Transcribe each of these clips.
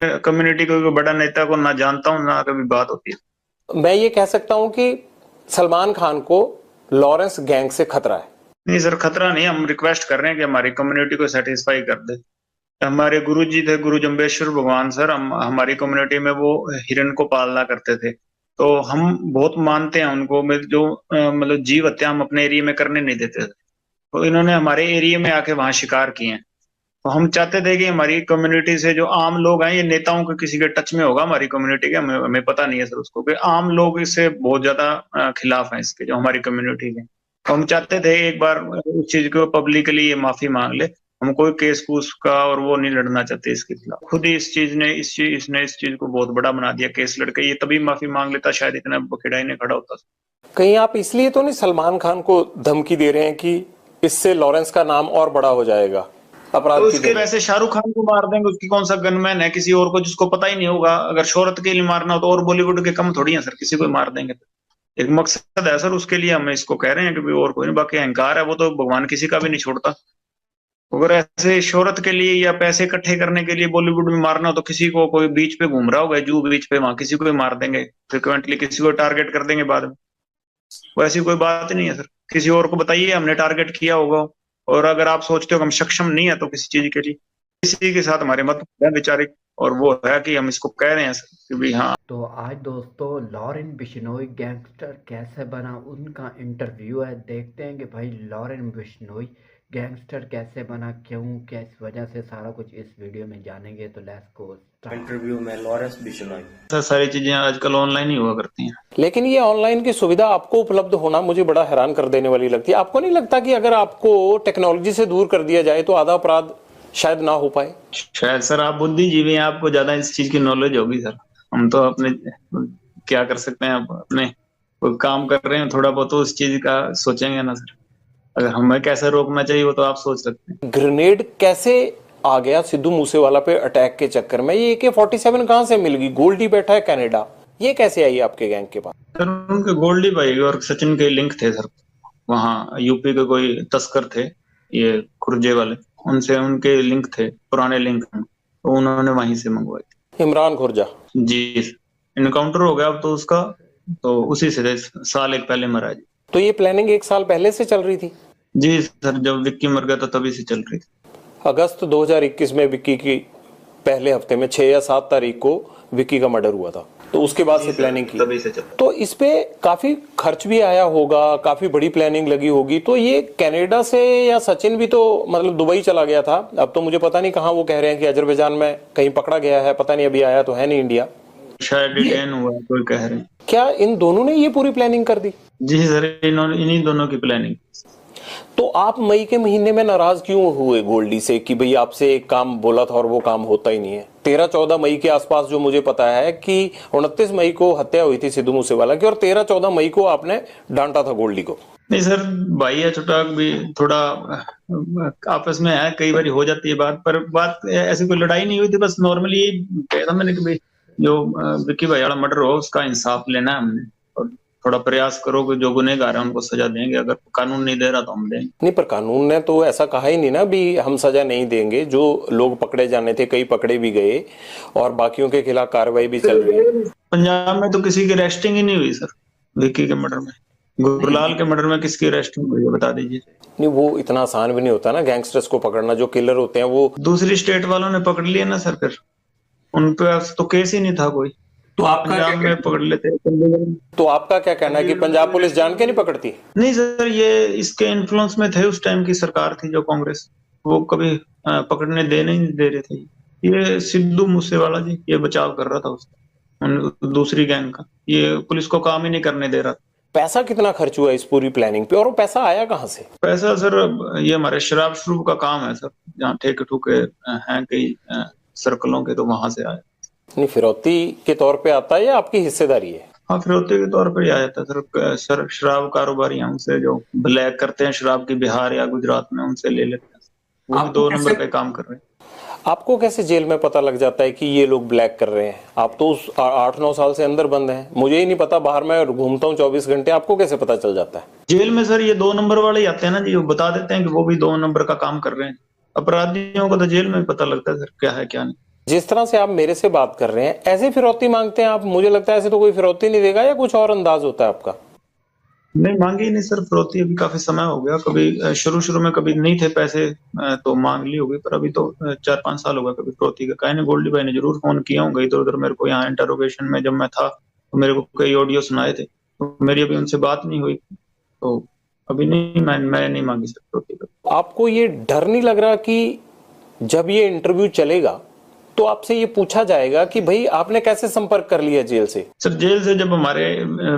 Community को कोई बड़ा नेता को ना जानता हूँ, ना कभी बात होती है। मैं ये कह सकता हूँ कि सलमान खान को लॉरेंस गैंग से खतरा है। नहीं सर, खतरा नहीं, हम रिक्वेस्ट कर रहे हैं कि हमारी कम्युनिटी को सेटिस्फाई कर दे। हमारे गुरु जी थे, गुरु जम्बेश्वर भगवान सर, हम हमारी कम्युनिटी में वो हिरण को पालना करते थे। तो हम बहुत मानते हैं उनको, में जो मतलब जीव हत्या हम अपने एरिया में करने नहीं देते थे। तो इन्होंने हमारे एरिया में आके वहां शिकार किए हैं। तो हम चाहते थे कि हमारी कम्युनिटी से जो आम लोग हैं, ये नेताओं के किसी के टच में होगा हमारी कम्युनिटी के, हमें हमें पता नहीं है सर उसको, कि आम लोग इससे बहुत ज्यादा खिलाफ हैं इसके, जो हमारी कम्युनिटी के। तो हम चाहते थे एक बार उस चीज को पब्लिकली ये माफी मांग ले। हम कोई केस कूस का और वो नहीं लड़ना चाहते इसके खिलाफ। खुद ही इस चीज ने इसने इस चीज को बहुत बड़ा बना दिया केस लड़के। ये तभी माफी मांग लेता, शायद इतना बखेड़ा ही नहीं खड़ा होता। कहीं आप इसलिए तो नहीं सलमान खान को धमकी दे रहे हैं कि इससे लॉरेंस का नाम और बड़ा हो जाएगा अपराध तो की उसके दुनिया? वैसे शाहरुख खान को मार देंगे, उसकी कौन सा गनमैन है किसी और को जिसको पता ही नहीं होगा। अगर शोहरत के लिए मारना हो तो और बॉलीवुड के कम थोड़ी है सर, किसी को मार देंगे तो। एक मकसद है सर, उसके लिए हम इसको कह रहे हैं कि भाई और कोई नहीं। बाकी अहंकार है वो तो भगवान किसी का भी नहीं छोड़ता। अगर ऐसे शोहरत के लिए या पैसे इकट्ठे करने के लिए बॉलीवुड में मारना हो तो किसी को, कोई बीच पे घूम रहा होगा जू बीच पे, वहां किसी को भी मार देंगे फ्रिक्वेंटली, किसी को टारगेट कर देंगे बाद में। वैसी कोई बात नहीं है सर। किसी और को बताइए हमने टारगेट किया होगा। और अगर आप सोचते हो कि हम सक्षम नहीं है तो किसी चीज के लिए, किसी के साथ हमारे मत है वैचारिक, और वो है कि हम इसको कह रहे हैं सर कि भाई हाँ। तो आज दोस्तों लॉरेन बिश्नोई गैंगस्टर कैसे बना, उनका इंटरव्यू है। देखते हैं कि भाई लॉरेन बिश्नोई गैंगस्टर कैसे बना, क्यों, किस वजह से, सारा कुछ इस वीडियो में जानेंगे। तो लेट्स गो इंटरव्यू में लॉरेंस बिश्नोई। सर सारी चीजें आजकल ऑनलाइन ही हुआ करती हैं। लेकिन ये ऑनलाइन की सुविधा आपको उपलब्ध होना मुझे बड़ा हैरान कर देने वाली लगती है। आपको नहीं लगता कि अगर आपको टेक्नोलॉजी से दूर कर दिया जाए तो आधा अपराध शायद ना हो पाए? शायद सर आप बुद्धिजीवी हैं, आपको ज्यादा इस चीज की नॉलेज होगी सर। हम तो अपने क्या कर सकते हैं, अपने कोई काम कर रहे हैं थोड़ा बहुत तो उस चीज का सोचेंगे ना सर। अगर हमें कैसे रोकना चाहिए वो तो आप सोच सकते हैं। ग्रेनेड कैसे आ गया सिद्धू मूसेवाला पे अटैक के चक्कर में? ये AK-47 कहां से मिल गई? गोल्डी बैठा है कनाडा, ये कैसे आई आपके गैंग के पास? सर उनके गोल्डी भाई और सचिन के लिंक थे सर। वहाँ यूपी के कोई तस्कर थे, ये खुर्जे वाले, उनसे उनके लिंक थे, पुराने लिंक, तो उन्होंने वहीं से मंगवाई थी। इमरान खुर्जा जी, इनकाउंटर हो गया अब तो उसका, तो उसी से साल एक पहले मरा जी। तो ये प्लानिंग 1 साल पहले से चल रही थी? जी सर, जब विक्की मर गया तो तभी से चल रही थी। अगस्त 2021 में विक्की की पहले हफ्ते में 6 या 7 तारीख को विक्की का मर्डर हुआ था, तो उसके बाद से प्लानिंग की। तभी से चल। तो इस पे काफी खर्च भी आया होगा, काफी बड़ी प्लानिंग लगी होगी। तो ये कनाडा से, या सचिन भी तो मतलब दुबई चला गया था, अब तो मुझे पता नहीं कहाँ, वो कह रहे हैं कि अजरबैजान में कहीं पकड़ा गया है, पता नहीं अभी आया तो है नहीं इंडिया, शायद डिटेन हुआ है कोई कह रहे हैं। क्या इन दोनों ने ये पूरी प्लानिंग कर दी? जी सर, इन्होंने इन्हीं दोनों की प्लानिंग। तो आप मई के महीने में नाराज क्यों हुए गोल्डी से कि भाई आपसे एक काम बोला था और वो काम होता ही नहीं है? 13-14 मई के आसपास जो मुझे पता है कि 29 मई को हत्या हुई थी सिद्धू मूसेवाला की, और 13-14 मई को आपने डांटा था गोल्डी को। नहीं सर, भाई है छोटा भी, थोड़ा आपस में है, कई बार हो जाती है बात, पर बात ऐसी कोई लड़ाई नहीं हुई थी। बस नॉर्मली कहा था मैंने कि भाई जो विक्की भाई वाला मर्डर हो उसका इंसाफ लेना है हमने, और थोड़ा प्रयास करो कि जो गुनहगार है उनको सजा देंगे, अगर कानून नहीं दे रहा तो हम देंगे। नहीं, पर कानून ने तो ऐसा कहा ही नहीं ना भी हम सजा नहीं देंगे। जो लोग पकड़े जाने थे कई पकड़े भी गए और बाकियों के खिलाफ कार्रवाई भी चल रही है। पंजाब में तो किसी की अरेस्टिंग ही नहीं हुई सर, विक्की के मर्डर में। गुरलाल के मर्डर में किसकी अरेस्टिंग हुई है बता दीजिए। नहीं, वो इतना आसान भी नहीं होता ना गैंगस्टर्स को पकड़ना। जो किलर होते हैं वो दूसरी स्टेट वालों ने पकड़ लिए ना सर, फिर उन पे तो केस ही नहीं था कोई, तो आपका पंजाब में पकड़ लेते। तो आपका क्या कहना है कि पंजाब पुलिस जान के नहीं पकड़ती? नहीं सर, ये इसके इन्फ्लुएंस में थे, उस टाइम की सरकार थी जो कांग्रेस, वो कभी पकड़ने देने ही नहीं दे रहे थे। ये सिद्धू मूसेवाला जी ये बचाव कर रहा था उसका, दूसरी गैंग का। ये पुलिस को काम ही नहीं करने दे रहा। पैसा कितना खर्च हुआ इस पूरी प्लानिंग पे, और वो पैसा आया कहाँ से? पैसा सर, ये हमारे शराब शुरू का काम है सर, जहाँ ठेके ठुके हैं कई सर्कलों के, तो वहां से आया। नहीं, फिरौती के तौर पे आता है या आपकी हिस्सेदारी है? हाँ, फिरौती के तौर पर ही आ जाता है सर। शराब कारोबारी हमसे जो ब्लैक करते हैं शराब की, बिहार या गुजरात में, उनसे ले लेते हैं। वो भी 2 नंबर पे काम कर रहे हैं। आपको कैसे जेल में पता लग जाता है कि ये लोग ब्लैक कर रहे हैं? आप तो उस 8-9 साल से अंदर बंद हैं, मुझे ही नहीं पता, बाहर मैं घूमता हूँ 24 घंटे। आपको कैसे पता चल जाता है? जेल में सर ये 2 नंबर वाले ही आते हैं ना जी, वो बता देते हैं कि वो भी 2 नंबर का काम कर रहे हैं। अपराधियों को तो जेल में पता लगता है सर क्या है क्या नहीं। जिस तरह से आप मेरे से बात कर रहे हैं, ऐसे फिरौती मांगते हैं आप? मुझे लगता है ऐसे तो कोई फिरौती नहीं देगा, या कुछ और अंदाज होता है आपका? नहीं, मांगी ही नहीं सर फिरौती। अभी काफी समय हो गया। कभी शुरू शुरू में कभी नहीं थे पैसे तो मांग ली होगी, पर अभी तो 4-5 साल हो गए कभी फिरौती का। कहीं नहीं, गोल्डी भाई ने जरूर फोन किया होगा इधर उधर मेरे को। यहाँ इंटरोगेशन में जब मैं था तो मेरे को कई ऑडियो सुनाए थे, तो मेरी अभी उनसे बात नहीं हुई। तो अभी नहीं, मैं नहीं मांगी सर फिरौती का। आपको ये डर नहीं लग रहा कि जब ये इंटरव्यू चलेगा तो आपसे ये पूछा जाएगा कि भाई आपने कैसे संपर्क कर लिया जेल से? सर जेल से जब हमारे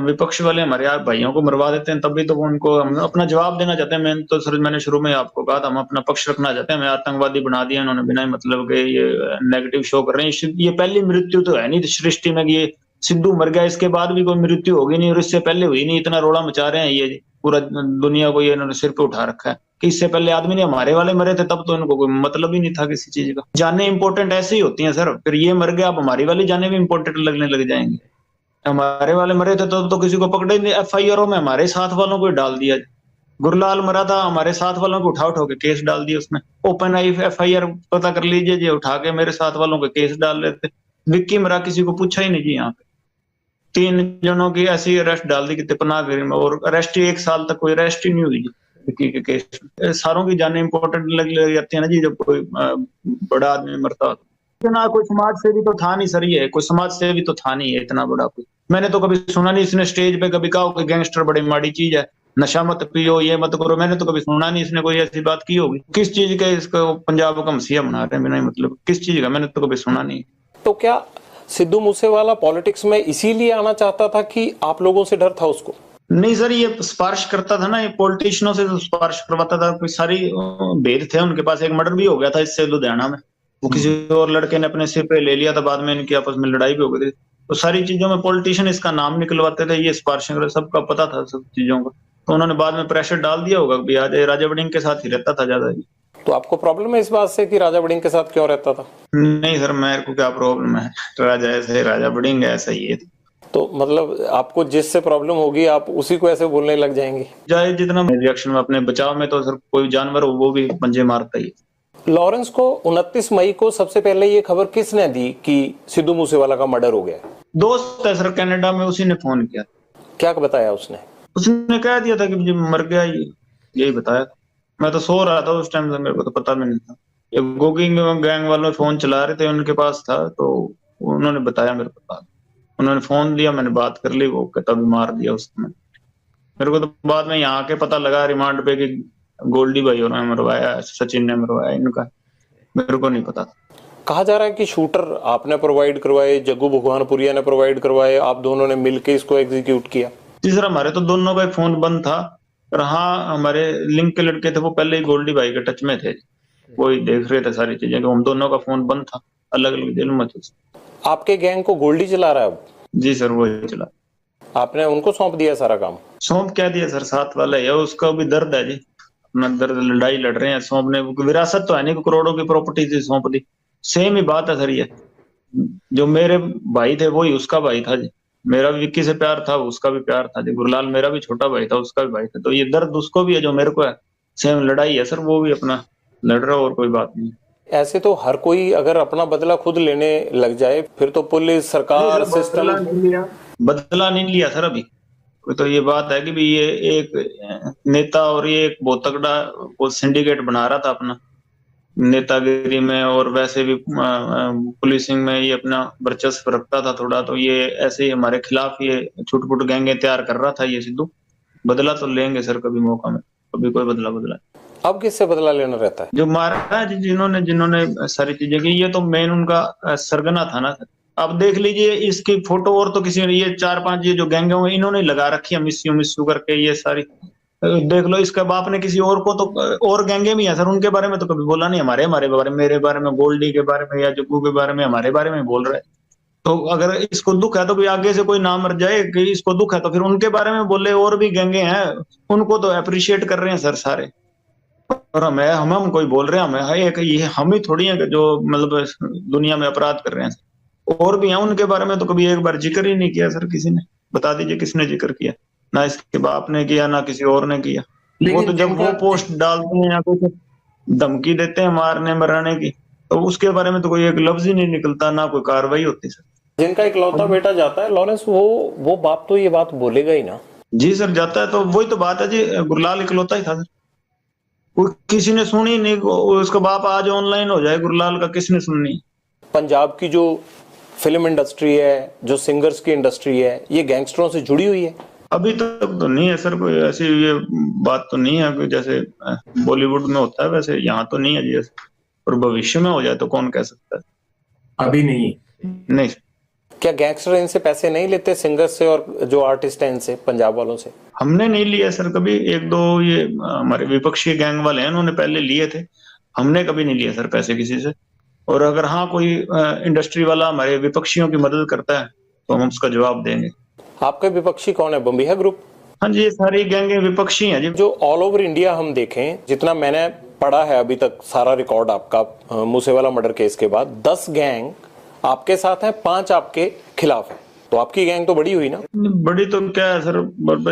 विपक्ष वाले हमारे भाइयों को मरवा देते हैं, तभी तो वो उनको हम अपना जवाब देना चाहते हैं। मैं तो सर, मैंने शुरू में आपको कहा था, हम अपना पक्ष रखना चाहते हैं। हमें आतंकवादी बना दिया इन्होंने बिना ही मतलब के। ये नेगेटिव शो कर रहे हैं। ये पहली मृत्यु तो है नहीं सृष्टि में कि ये सिद्धू मर गया, इसके बाद भी कोई मृत्यु होगी नहीं, और इससे पहले हुई नहीं। इतना रोड़ा मचा रहे हैं ये, पूरा दुनिया को ये इन्होंने सिर पे उठा रखा है कि इससे पहले आदमी ने हमारे वाले मरे थे, तब तो इनको कोई मतलब ही नहीं था किसी चीज का। जाने इंपॉर्टेंट ऐसे ही होती हैं सर। फिर ये मर गया, अब हमारी वाली जाने भी इंपॉर्टेंट लगने लग जाएंगे। हमारे वाले मरे थे तो किसी को पकड़े नहीं। एफआईआर में हमारे साथ वालों को डाल दिया। गुरलाल मरा था, हमारे साथ वालों को उठा उठा के केस डाल दिए उसमें। ओपन आई एफआईआर पता कर लीजिए जी, उठा के मेरे साथ वालों के केस डाल रहे थे। विक्की मरा, किसी को पूछा ही नहीं जी। यहाँ पे 3 जनों की ऐसी अरेस्ट डाल दी कि तिपनागिरी में, और अरेस्ट ही 1 साल तक कोई अरेस्ट ही नहीं हुई विक्की के केस में। सारों की जाने इंपॉर्टेंट लग जाती है ना जी, जब कोई बड़ा आदमी मरता हो। इतना कोई समाज सेवी तो था नहीं सर, ये कोई समाज सेवी तो था नहीं है इतना बड़ा कोई। मैंने तो कभी सुना नहीं इसने स्टेज पे कभी कहा कि गैंगस्टर बड़ी माड़ी चीज है, नशा मत पियो, ये मत करो। मैंने तो कभी सुना नहीं इसने कोई ऐसी बात की होगी। किस चीज के इसको पंजाब का मसीहा बना रहे हैं बिना मतलब, किस चीज का? मैंने तो कभी सुना नहीं। तो क्या सिद्धू मूसेवाला पॉलिटिक्स में इसीलिए आना चाहता था कि आप लोगों से डर था उसको? नहीं सर, ये सिफारिश करता था ना, ये पॉलिटिशियनों से सिफारिश करवाता था। कोई सारी भेद थे उनके पास। एक मर्डर भी हो गया था इससे लुधियाना में, वो किसी और लड़के ने अपने सिर पे ले लिया था, बाद में इनकी आपस में लड़ाई भी हो गई थी। तो सारी चीजों में पॉलिटिशियन इसका नाम निकलवाते थे, ये सिफारिशें कर, सबका पता था सब चीजों का। तो उन्होंने बाद में प्रेशर डाल दिया होगा कि आज राजा वड़िंग के साथ ही रहता था ज्यादा। तो आपको प्रॉब्लम है इस बात से कि राजा वड़िंग के साथ क्यों रहता था? नहीं सर, मेरे को क्या प्रॉब्लम है, राजा ऐसे है, राजा वड़िंग ऐसा ही है। तो मतलब आपको जिससे प्रॉब्लम होगी आप उसी को ऐसे बोलने लग जाएंगे? चाहे जितना रिएक्शन में अपने बचाव में, तो सर कोई जानवर हो वो भी पंजे मारता ही। लॉरेंस को 29 मई को सबसे पहले ये खबर किसने दी कि सिद्धू मूसेवाला का मर्डर हो गया? दोस्त है सर कनाडा में, उसी ने फोन किया। क्या बताया उसने? उसने कह दिया था कि मुझे मर गया, यही बताया। मैं तो सो रहा था उस टाइम से, मेरे को तो पता भी नहीं था। ये गोगिंग गैंग वाले फोन चला रहे थे, उनके पास था, तो उन्होंने बताया मेरे को। उन्होंने फोन दिया, मैंने बात कर ली, वो तभी मार दिया उसने। मेरे को तो बाद में यहाँ के पता लगा रिमांड पे कि गोल्डी भाई ने मरवाया, सचिन ने मरवाया इनका। मेरे को नहीं पता। कहा जा रहा है कि शूटर आपने प्रोवाइड करवाए, जग्गू भगवानपुरिया ने प्रोवाइड करवाए, आप दोनों ने मिलकर इसको एग्जीक्यूट किया। जी सर, हमारे तो दोनों का फोन बंद था, और हाँ हमारे लिंक के लड़के थे वो पहले ही गोल्डी भाई के टच में थे, वो ही देख रहे थे सारी चीजें। हम दोनों का फोन बंद था, अलग अलग जेल में थे। आपके गैंग को गोल्डी चला रहा है अब? जी सर, वही चला। आपने उनको सौंप दिया सारा काम? सौंप क्या दिया सर, साथ वाला है, उसका भी दर्द है जी, अपना दर्द, लड़ाई लड़ रहे हैं। सौंपने विरासत तो है नहीं, करोड़ों की प्रॉपर्टी थी, सौंप दी। सेम ही बात है सर, ये जो मेरे भाई थे वही उसका भाई था जी। मेरा भी विक्की से प्यार था, उसका भी प्यार था जी। गुरलाल मेरा भी छोटा भाई था, उसका भी भाई था। तो ये दर्द उसको भी है जो मेरे को है। सेम लड़ाई है सर, वो भी अपना लड़ रहा, और कोई बात नहीं। ऐसे तो हर कोई अगर अपना बदला खुद लेने लग जाए फिर तो पुलिस, सरकार, सिस्टम। बदला नहीं लिया सर अभी। तो ये बात है कि भी ये एक नेता और ये एक बहुत तगड़ा वो सिंडिकेट बना रहा था अपना नेतागिरी में, और वैसे भी पुलिसिंग में ये अपना वर्चस्व रखता था थोड़ा। तो ये ऐसे ही हमारे खिलाफ ये छुटपुट गैंगे तैयार कर रहा था ये सिद्धू। बदला तो लेंगे सर कभी मौका में, कभी कोई बदला। अब किससे बदला लेना रहता है? जो मारा है जिन्होंने सारी चीजें की, ये तो मेन उनका सरगना था ना। अब देख लीजिए इसकी फोटो, और तो किसी ने, ये 4-5 ये जो गैंगे हुए इन्होंने लगा रखी है मिस्यू करके, ये सारी देख लो। इसका बाप ने किसी और को, तो और गैंगे भी है सर, उनके बारे में तो कभी बोला नहीं। हमारे बारे में, मेरे बारे में, गोल्डी के बारे में या जग्गू के बारे में, हमारे बारे में बोल रहे हैं। तो अगर इसको दुख है तो भी आगे से कोई ना मर जाए कि इसको दुख है, तो फिर उनके बारे में बोले। और भी गैंगे हैं, उनको तो अप्रिशिएट कर रहे हैं सर सारे। और हम कोई बोल रहे हैं, हम ही थोड़ी है जो मतलब दुनिया में अपराध कर रहे हैं। और भी हैं, उनके बारे में तो कभी एक बार जिक्र ही नहीं किया सर किसी ने। बता दीजिए किसने जिक्र किया? ना इसके बाप ने किया, ना किसी और ने किया। वो तो जब वो पोस्ट डालते हैं या कुछ धमकी देते हैं मारने मराने की, तो उसके बारे में तो कोई एक लफ्ज ही नहीं निकलता, ना कोई कार्रवाई होती सर। जिनका इकलौता बेटा जाता है लॉरेंस, वो बाप तो ये बात बोलेगा ही ना। जी सर, जाता है तो वही तो बात है जी, गुरलाल इकलौता ही था सर, कोई किसी ने सुनी नहीं। उसका बाप आज ऑनलाइन हो जाए, गुरलाल का किसने सुननी। पंजाब की जो फिल्म इंडस्ट्री है, जो सिंगर्स की इंडस्ट्री है, ये गैंगस्टरों से जुड़ी हुई है। अभी तक तो नहीं है सर, कोई ऐसी ये बात तो नहीं है, जैसे बॉलीवुड में होता है वैसे यहाँ तो नहीं है जी ऐसे। और भविष्य में हो जाए तो कौन कह सकता है। अभी नहीं। नहीं। क्या गैंगस्टर इनसे पैसे नहीं लेते, सिंगर्स से और जो आर्टिस्ट हैं इनसे, पंजाब वालों से? हमने नहीं लिया सर कभी। एक दो ये हमारे विपक्षी गैंग वाले हैं, उन्होंने पहले लिए थे, हमने कभी नहीं लिया सर पैसे किसी से। और अगर हाँ कोई इंडस्ट्री वाला हमारे विपक्षियों की मदद करता है तो हम उसका जवाब देंगे। आपके विपक्षी कौन है? बम्बिहा ग्रुप? हाँ जी, ये सारी गैंगे विपक्षी हैं जी। जो ऑल ओवर इंडिया हम देखें, जितना मैंने पढ़ा है अभी तक सारा रिकॉर्ड आपका मूसेवाला मर्डर केस के बाद, 10 गैंग आपके साथ है, 5 आपके खिलाफ है, तो आपकी गैंग तो बड़ी हुई ना। बड़ी तो क्या है सर,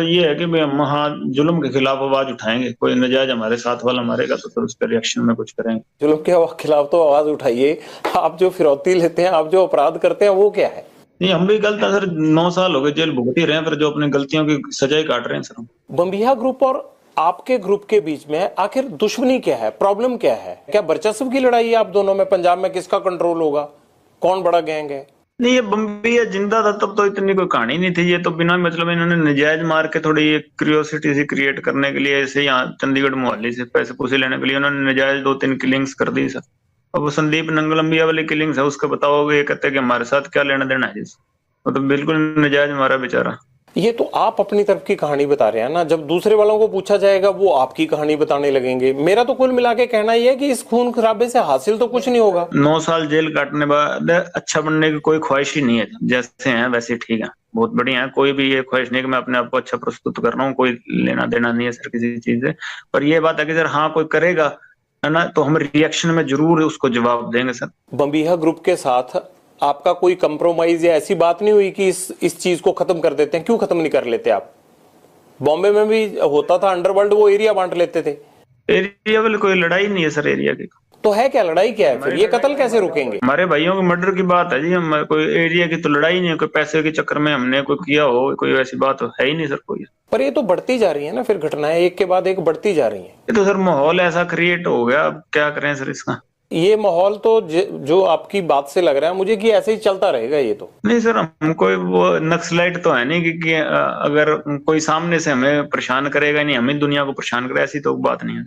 ये है कि हम हाँ जुल्म के खिलाफ आवाज उठाएंगे। कोई नजायज हमारे साथ वाला मारेगा तो फिर उसके रिएक्शन में कुछ करेंगे। जुल्म के खिलाफ तो आवाज उठाइए, आप जो फिरौती लेते हैं, आप जो अपराध करते हैं, वो क्या है? नहीं, हम भी गलत है सर, 9 साल हो गए जेल भुगत ही रहे हैं, फिर जो अपनी गलतियों की सजाई काट रहे हैं सर हम। बम्बिहा ग्रुप और आपके ग्रुप के बीच में आखिर दुश्मनी क्या है, प्रॉब्लम क्या है? क्या वर्चस्व की लड़ाई है आप दोनों में? पंजाब में किसका कंट्रोल होगा, कौन बड़ा गैंग है? नहीं, ये बम्बिया जिंदा था तब तो इतनी कोई कहानी नहीं थी। ये तो बिना मतलब इन्होंने नजायज मार के थोड़ी ये क्यूरियोसिटी सी क्रिएट करने के लिए, ऐसे यहाँ चंडीगढ़ मोहाली से पैसे पूसे लेने के लिए उन्होंने नजायज 2-3 किलिंग्स कर दी सर। अब वो संदीप नंगलम्बिया वाली किलिंग्स है, उसका बताओगे, ये कहते हैं कि हमारे साथ क्या लेना देना है जिस, वो तो बिल्कुल नजायज मारा बेचारा। ये तो आप अपनी तरफ की कहानी बता रहे हैं ना, जब दूसरे वालों को पूछा जाएगा वो आपकी कहानी बताने लगेंगे। मेरा तो कुल मिला के कहना ही है कि इस खून खराबे से हासिल तो कुछ नहीं होगा। 9 साल जेल काटने बाद अच्छा बनने की कोई ख्वाहिश ही नहीं है, जैसे हैं वैसे ठीक है, बहुत बढ़िया है। कोई भी ये ख्वाहिश नहीं कि मैं अपने आप को अच्छा प्रस्तुत कर रहा हूँ, कोई लेना देना नहीं है सर किसी चीज से। पर ये बात है कि सर हाँ कोई करेगा है ना, तो हम रिएक्शन में जरूर उसको जवाब देंगे सर। बम्बिहा ग्रुप के साथ आपका कोई कंप्रोमाइज या ऐसी बात नहीं हुई कि इस चीज को खत्म कर देते हैं? क्यों खत्म नहीं कर लेते आप? बॉम्बे में भी होता था अंडरवर्ल्ड, वो एरिया बांट लेते थे। एरिया वाली कोई लड़ाई नहीं है सर एरिया की। तो है क्या लड़ाई, क्या है फिर? ये कत्ल कैसे रुकेंगे? हमारे भाइयों के मर्डर की बात है जी, हम कोई एरिया की तो लड़ाई नहीं है, कोई पैसे के चक्कर में हमने कोई किया हो, कोई ऐसी बात है ही नहीं सर कोई। पर ये तो बढ़ती जा रही है ना, फिर घटनाएं एक के बाद एक बढ़ती जा रही हैं। ये तो सर माहौल ऐसा क्रिएट हो गया, अब क्या करें सर इसका। ये माहौल तो जो आपकी बात से लग रहा है मुझे कि ऐसे ही चलता रहेगा ये तो। नहीं सर, हम कोई वो नक्सलाइट तो है नहीं कि अगर कोई सामने से हमें परेशान करेगा नहीं, हमें दुनिया को परेशान करे, ऐसी तो बात नहीं है।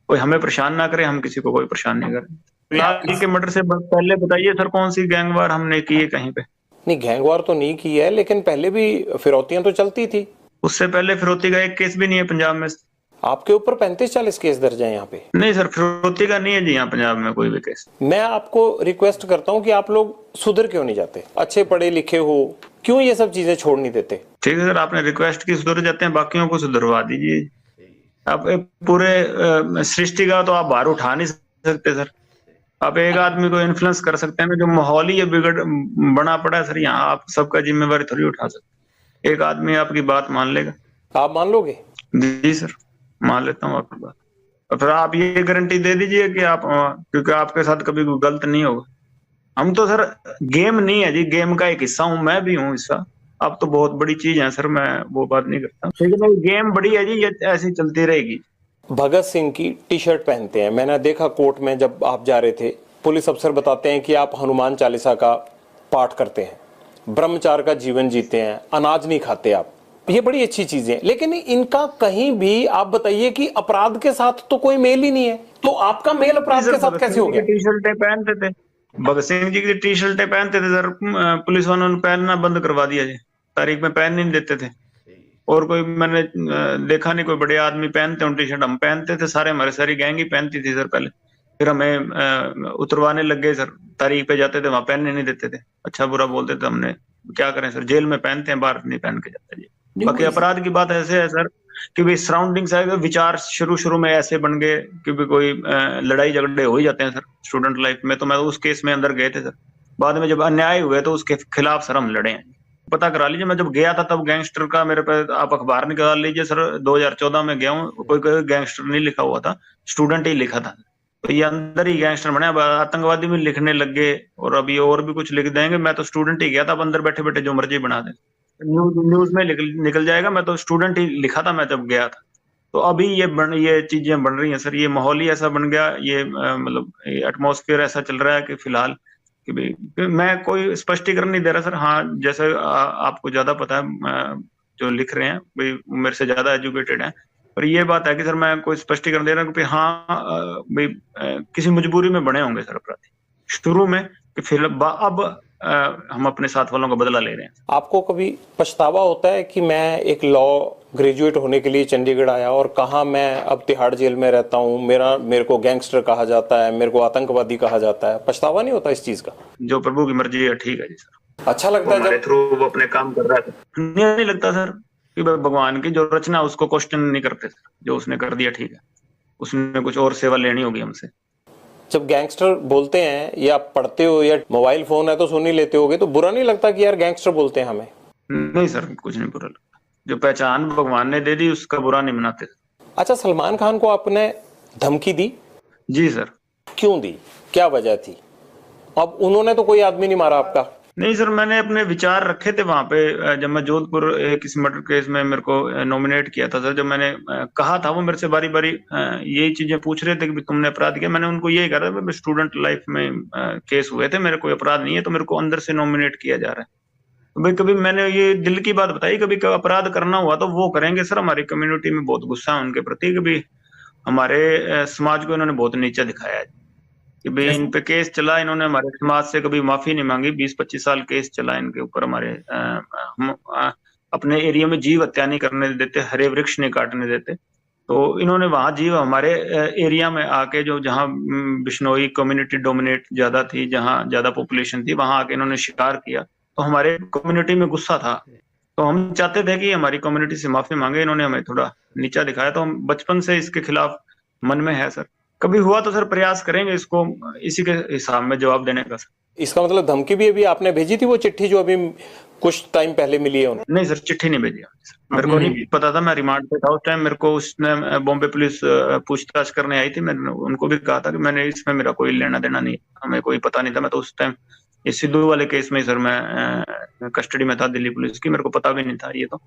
कोई हमें परेशान ना करे, हम किसी को कोई परेशान नहीं करें। फिलहाल के मर्डर से पहले बताइए सर कौन सी गैंगवार हमने की है कहीं पे? नहीं, गैंगवार तो नहीं की है, लेकिन पहले भी फिरौतियां तो चलती थी। उससे पहले फिरौती का एक केस भी नहीं है पंजाब में। आपके ऊपर 35-40 केस दर्ज है यहाँ पे। नहीं सर, फिरौती का नहीं है जी यहाँ पंजाब में कोई भी केस। मैं आपको रिक्वेस्ट करता हूँ कि आप लोग सुधर क्यों नहीं जाते? अच्छे पढ़े लिखे हो, क्यों ये सब चीजें छोड़ नहीं देते? ठीक है सर, आपने रिक्वेस्ट की, सुधर जाते हैं, बाकियों को सुधरवा दीजिए। आप पूरे सृष्टि का तो आप भार उठा नहीं सकते सर। आप एक आदमी को इन्फ्लुएंस कर सकते हैं ना, जो माहौल ही बिगड़ बना पड़ा है सर यहाँ, आप सबका जिम्मेवारी थोड़ी उठा सकते। एक आदमी आपकी बात मान लेगा? आप मान लोगे? जी सर, मान लेता हूँ आपकी बात। और फिर आप ये गारंटी दे दीजिए कि आप, क्योंकि आपके साथ कभी कोई गलत नहीं होगा। हम तो सर गेम नहीं है जी, गेम का एक हिस्सा हूँ, मैं भी हूँ हिस्सा। अब तो बहुत बड़ी चीज है सर, मैं वो बात नहीं करता। ठीक है, गेम बड़ी है जी, ये ऐसी चलती रहेगी। भगत सिंह की टी शर्ट पहनते हैं, मैंने देखा कोर्ट में जब आप जा रहे थे, पुलिस अफसर बताते हैं कि आप हनुमान चालीसा का पाठ करते हैं, ब्रह्मचार का जीवन जीते हैं, अनाज नहीं खाते आप। ये बड़ी अच्छी चीजें, लेकिन इनका कहीं भी आप बताइए कि अपराध के साथ तो कोई मेल ही नहीं है। तो आपका मेल अपराध के साथ कैसे हो गया? टी शर्टें पहनते थे, भगत सिंह जी की टी शर्टें पहनते थे सर, पुलिस वालों ने पहनना बंद करवा दिया जी, तारीख में पहन नहीं देते थे। और कोई मैंने देखा नहीं कोई बड़े आदमी पहनते टी शर्ट, हम पहनते थे सारे, हमारे सारी गैंग ही पहनती थी सर पहले। फिर हमें उतरवाने लग गए सर, तारीख पे जाते थे वहां पहनने नहीं देते थे, अच्छा बुरा बोलते थे। हमने क्या करें सर, जेल में पहनते हैं, बाहर नहीं पहन के जाते जी। बाकी अपराध की बात ऐसे है सर कि भाई सराउंडिंग से विचार शुरू में ऐसे बन गए कि भी कोई लड़ाई झगड़े हो ही जाते हैं सर स्टूडेंट लाइफ में। तो मैं उस केस में अंदर गए थे सर, बाद में जब अन्याय हुए तो उसके खिलाफ सर हम लड़े हैं। पता करा लीजिए, मैं जब गया था तब गैंगस्टर का मेरे पे आप अखबार निकाल लीजिए सर, 2014 में गया हूँ, कोई गैंगस्टर नहीं लिखा हुआ था, स्टूडेंट ही लिखा था। तो ये अंदर ही गैंगस्टर बने, अब आतंकवादी भी लिखने लग गए और अभी और भी कुछ लिख देंगे। मैं तो स्टूडेंट ही गया था, अब अंदर बैठे बैठे जो मर्जी बना दे, न्यूज में निकल जाएगा। मैं तो स्टूडेंट ही लिखा था मैं जब गया था। तो अभी ये चीजें बन रही हैं सर, ये माहौल ही ऐसा बन गया, ये मतलब एटमॉस्फेयर ऐसा चल रहा है कि फिलहाल कि भाई कि मैं कोई स्पष्टीकरण नहीं दे रहा सर। हाँ, जैसे आपको ज्यादा पता है, जो लिख रहे हैं भाई मेरे से ज्यादा एजुकेटेड हैं, पर ये बात है कि सर मैं कोई स्पष्टीकरण दे रहा हूँ कि हाँ भाई किसी मजबूरी में बने होंगे सर अपराधी शुरू में, कि फिर अब हम अपने साथ वालों का बदला ले रहे हैं। आपको कभी पछतावा होता है कि मैं एक लॉ ग्रेजुएट होने के लिए चंडीगढ़ आया और कहाँ मैं अब तिहाड़ जेल में रहता हूँ, मेरे को गैंगस्टर कहा जाता है, मेरे को आतंकवादी कहा जाता है, पछतावा नहीं होता इस चीज का? जो प्रभु की मर्जी है, ठीक है जी सर। अच्छा लगता है जब थ्रू वो अपने काम कर रहा है, नहीं लगता सर कि भगवान की जो रचना उसको क्वेश्चन नहीं करते सर, जो उसने कर दिया ठीक है, उसने कुछ और सेवा लेनी होगी हमसे। जब गैंगस्टर बोलते हैं या पढ़ते हो या मोबाइल फोन है तो सुन ही लेते होगे, तो बुरा नहीं लगता कि यार गैंगस्टर बोलते हैं हमें? नहीं सर, कुछ नहीं बुरा लगता, जो पहचान भगवान ने दे दी उसका बुरा नहीं मनाते। अच्छा, सलमान खान को आपने धमकी दी? जी सर। क्यों दी, क्या वजह थी? अब उन्होंने तो कोई आदमी नहीं मारा आपका। नहीं सर, मैंने अपने विचार रखे थे वहां पे, जब मैं जोधपुर किसी मर्डर केस में मेरे को नॉमिनेट किया था सर, जब मैंने कहा था, वो मेरे से बारी बारी यही चीजें पूछ रहे थे कि तुमने अपराध किया। मैंने उनको यही कहा था, स्टूडेंट लाइफ में केस हुए थे, मेरे कोई अपराध नहीं है, तो मेरे को अंदर से नॉमिनेट किया जा रहा है। तो भाई कभी मैंने ये दिल की बात बताई, कभी अपराध करना हुआ तो वो करेंगे सर। हमारी कम्युनिटी में बहुत गुस्सा है उनके प्रति, कभी हमारे समाज को इन्होंने बहुत नीचा दिखाया है कि भाई इन पे केस चला, इन्होंने हमारे समाज से कभी माफी नहीं मांगी। 20-25 साल केस चला इनके ऊपर हमारे। हम अपने एरिया में जीव हत्या नहीं करने देते, हरे वृक्ष नहीं काटने देते, तो इन्होंने वहां जीव हमारे एरिया में आके, जो जहाँ बिश्नोई कम्युनिटी डोमिनेट ज्यादा थी, जहाँ ज्यादा पॉपुलेशन थी, वहां आके इन्होंने शिकार किया। तो हमारे कम्युनिटी में गुस्सा था, तो हम चाहते थे कि हमारी कम्युनिटी से माफी मांगे। इन्होंने हमें थोड़ा नीचा दिखाया, तो हम बचपन से इसके खिलाफ मन में है सर। कभी हुआ तो सर प्रयास करेंगे इसको इसी के हिसाब में जवाब देने का सर। इसका मतलब धमकी भी अभी आपने भेजी थी, वो चिट्ठी जो अभी कुछ टाइम पहले मिली है उन्हें? नहीं सर, चिट्ठी नहीं भेजी सर, मेरे को नहीं पता था, मैं रिमांड पे था उस टाइम। मेरे को उसने बॉम्बे पुलिस पूछताछ करने आई थी, मैंने उनको भी कहा था कि मैंने इसमें मेरा कोई लेना देना नहीं, हमें कोई पता नहीं था। मैं तो उस टाइम इस सिद्धू वाले केस में सर मैं कस्टडी में था दिल्ली पुलिस की, मेरे को पता भी नहीं था ये तो,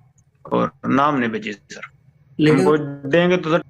और नाम नहीं भेजी सर। हमको देंगे तो सर